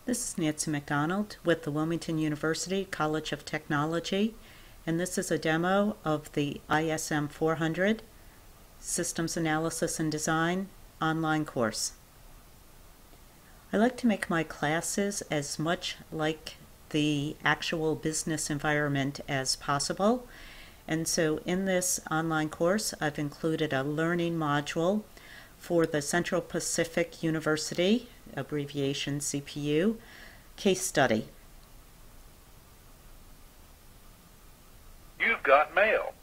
This is Nancy McDonald with the Wilmington University College of Technology, and this is a demo of the ISM 400 Systems Analysis and Design online course. I like to make my classes as much like the actual business environment as possible, and so in this online course I've included a learning module for the Central Pacific University, abbreviation CPU, case study. You've got mail.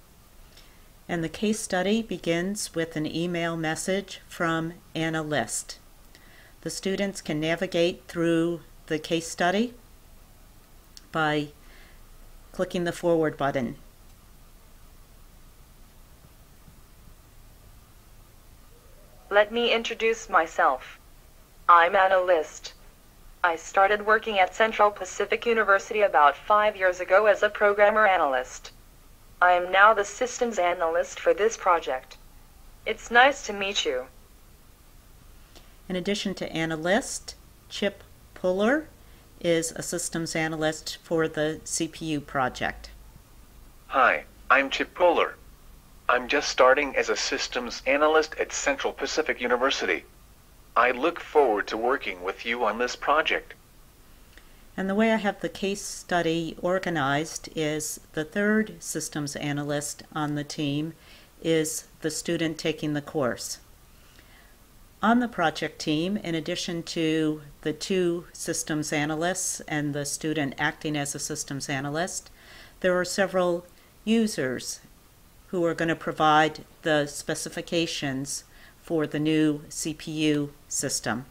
And the case study begins with an email message from Anna List. The students can navigate through the case study by clicking the forward button. Let me introduce myself. I'm Anna List. I started working at Central Pacific University about 5 years ago as a programmer analyst. I am now the systems analyst for this project. It's nice to meet you. In addition to Anna List, Chip Puller is a systems analyst for the CPU project. Hi, I'm Chip Puller. I'm just starting as a systems analyst at Central Pacific University. I look forward to working with you on this project. And the way I have the case study organized is the third systems analyst on the team is the student taking the course. On the project team, in addition to the two systems analysts and the student acting as a systems analyst, there are several users who are going to provide the specifications for the new CPU system.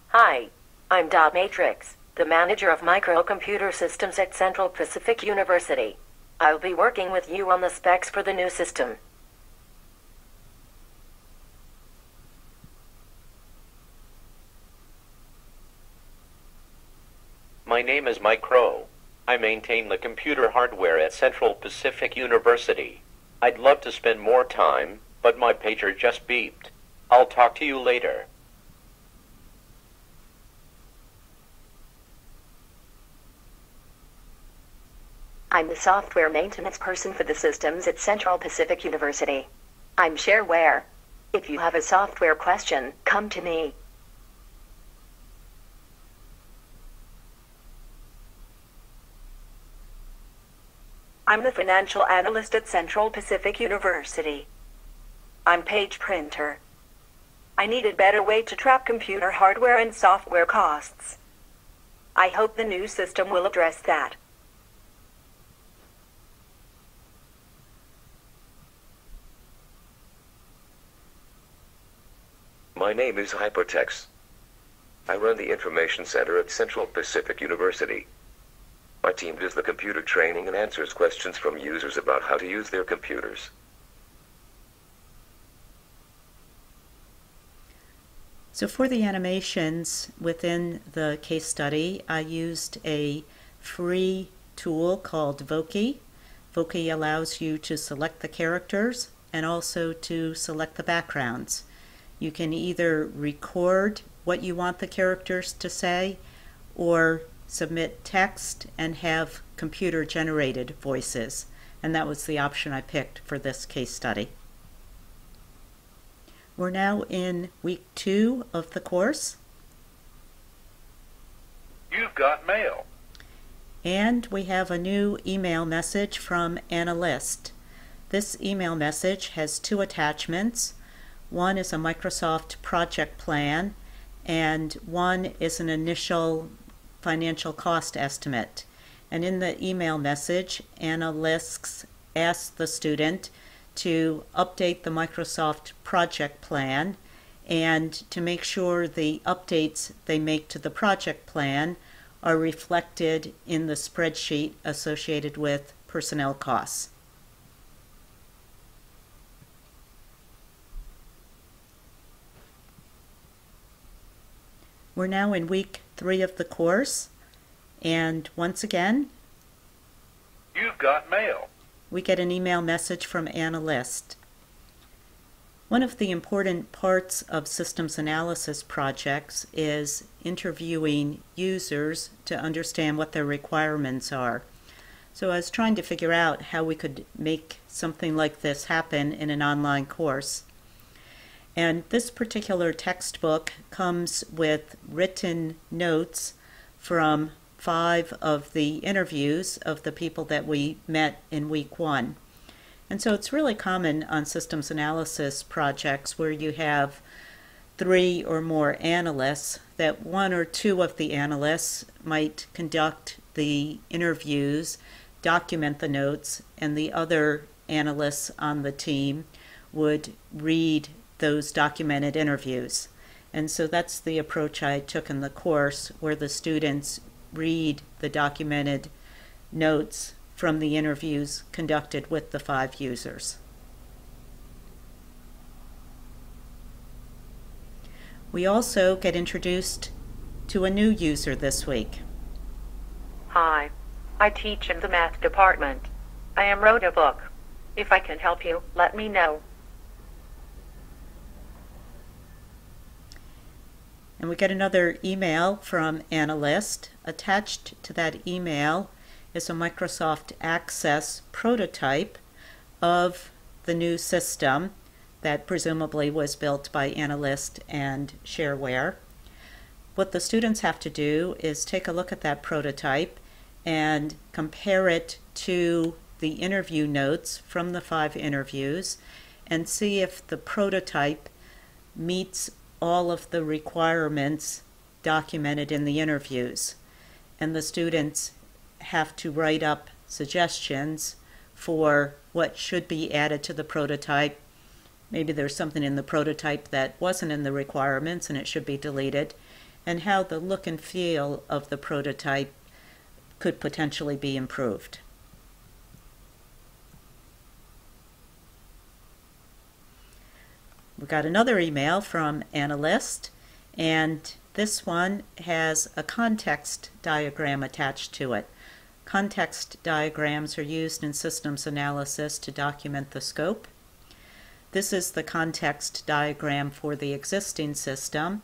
Hi, I'm Dot Matrix, the manager of microcomputer systems at Central Pacific University. I'll be working with you on the specs for the new system. My name is Mike Crow. I maintain the computer hardware at Central Pacific University. I'd love to spend more time, but my pager just beeped. I'll talk to you later. I'm the software maintenance person for the systems at Central Pacific University. I'm shareware. If you have a software question, come to me. I'm the financial analyst at Central Pacific University. I'm page printer. I need a better way to track computer hardware and software costs. I hope the new system will address that. My name is Hypertex. I run the Information Center at Central Pacific University. My team does the computer training and answers questions from users about how to use their computers. So for the animations within the case study, I used a free tool called Voki. Voki allows you to select the characters and also to select the backgrounds. You can either record what you want the characters to say or submit text and have computer-generated voices. And that was the option I picked for this case study. We're now in week 2 of the course. You've got mail. And we have a new email message from Anna List. This email message has 2 attachments. One is a Microsoft project plan, and one is an initial financial cost estimate. And in the email message, Anna List asks the student to update the Microsoft project plan and to make sure the updates they make to the project plan are reflected in the spreadsheet associated with personnel costs. We're now in week 3 of the course, and once again, You've got mail. we get an email message from Anna List. One of the important parts of systems analysis projects is interviewing users to understand what their requirements are. So I was trying to figure out how we could make something like this happen in an online course. And this particular textbook comes with written notes from 5 of the interviews of the people that we met in week 1. And so it's really common on systems analysis projects where you have 3 or more analysts that 1 or 2 of the analysts might conduct the interviews, document the notes, and the other analysts on the team would read those documented interviews. And so that's the approach I took in the course, where the students read the documented notes from the interviews conducted with the 5 users. We also get introduced to a new user this week. Hi, I teach in the math department. I wrote a book. If I can help you, let me know. And we get another email from Analyst. Attached to that email is a Microsoft Access prototype of the new system that presumably was built by Analyst and Shareware. What the students have to do is take a look at that prototype and compare it to the interview notes from the 5 interviews and see if the prototype meets all of the requirements documented in the interviews. And the students have to write up suggestions for what should be added to the prototype. Maybe there's something in the prototype that wasn't in the requirements and it should be deleted, and how the look and feel of the prototype could potentially be improved. We got another email from Analyst, and this one has a context diagram attached to it. Context diagrams are used in systems analysis to document the scope. This is the context diagram for the existing system,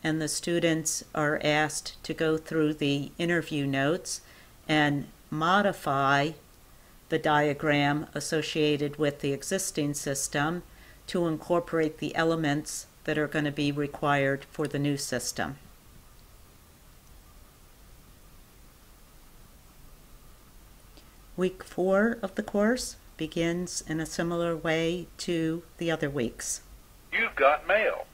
and the students are asked to go through the interview notes and modify the diagram associated with the existing system to incorporate the elements that are going to be required for the new system. Week 4 of the course begins in a similar way to the other weeks. You've got mail.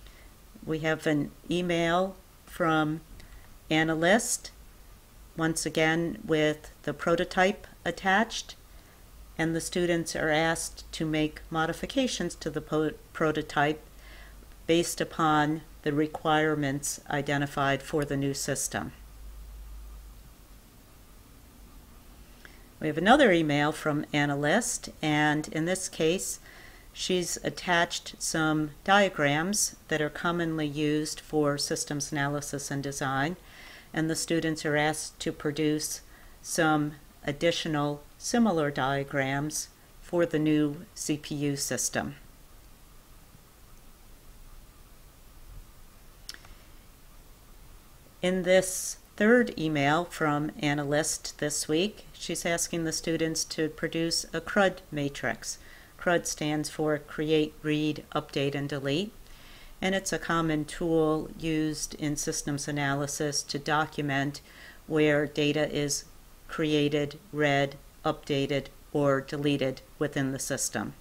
We have an email from Analyst, once again with the prototype attached, and the students are asked to make modifications to the prototype based upon the requirements identified for the new system. We have another email from Analyst, and in this case she's attached some diagrams that are commonly used for systems analysis and design, and the students are asked to produce some additional similar diagrams for the new CPU system. In this third email from Analyst this week, she's asking the students to produce a CRUD matrix. CRUD stands for Create, Read, Update, and Delete, and it's a common tool used in systems analysis to document where data is created, read, updated, or deleted within the system.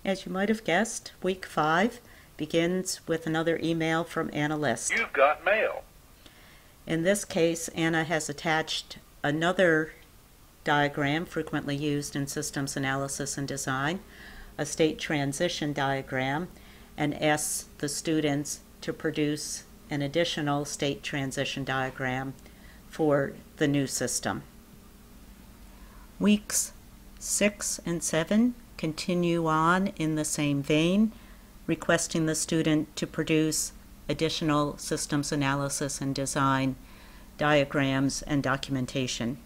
As you might have guessed, week 5 begins with another email from Analyst. You've got mail. In this case, Anna has attached another diagram frequently used in systems analysis and design, a state transition diagram, and asks the students to produce an additional state transition diagram for the new system. Weeks 6 and 7 continue on in the same vein, requesting the student to produce additional systems analysis and design diagrams and documentation.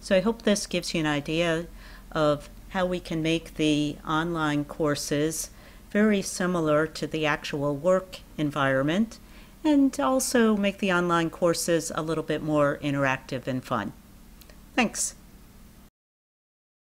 So I hope this gives you an idea of how we can make the online courses very similar to the actual work environment, and also make the online courses a little bit more interactive and fun. Thanks.